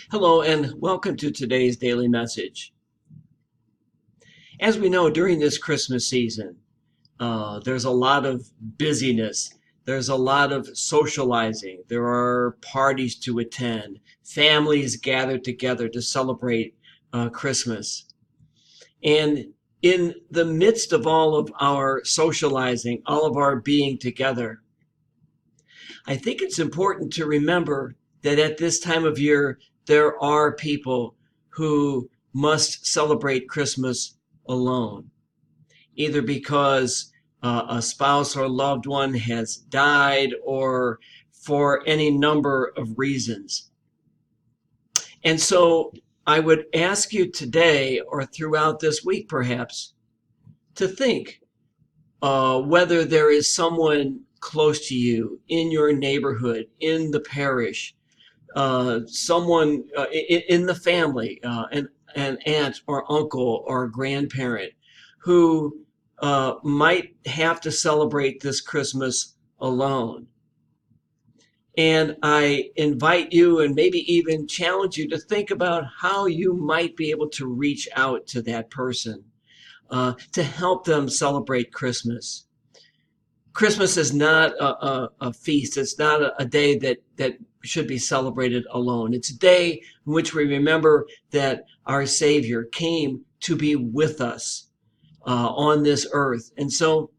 Hello and welcome to today's daily message. As we know, during this Christmas season, there's a lot of busyness. There's a lot of socializing. There are parties to attend. Families gather together to celebrate Christmas. And in the midst of all of our socializing, all of our being together, I think it's important to remember that at this time of year, there are people who must celebrate Christmas alone, either because a spouse or loved one has died or for any number of reasons. And so I would ask you today or throughout this week, perhaps, to think whether there is someone close to you in your neighborhood, in the parish, someone in the family, an aunt or uncle or grandparent who might have to celebrate this Christmas alone. And I invite you and maybe even challenge you to think about how you might be able to reach out to that person to help them celebrate Christmas. Christmas is not a feast. It's not a day that should be celebrated alone. It's a day in which we remember that our Savior came to be with us on this earth. And so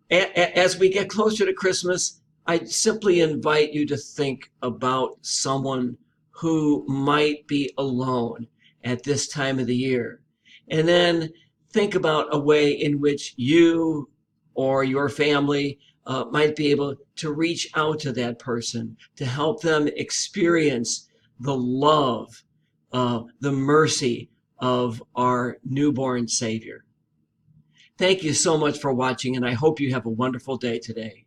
as we get closer to Christmas, I simply invite you to think about someone who might be alone at this time of the year. And then think about a way in which you or your family might be able to reach out to that person to help them experience the love, the mercy of our newborn Savior. Thank you so much for watching, and I hope you have a wonderful day today.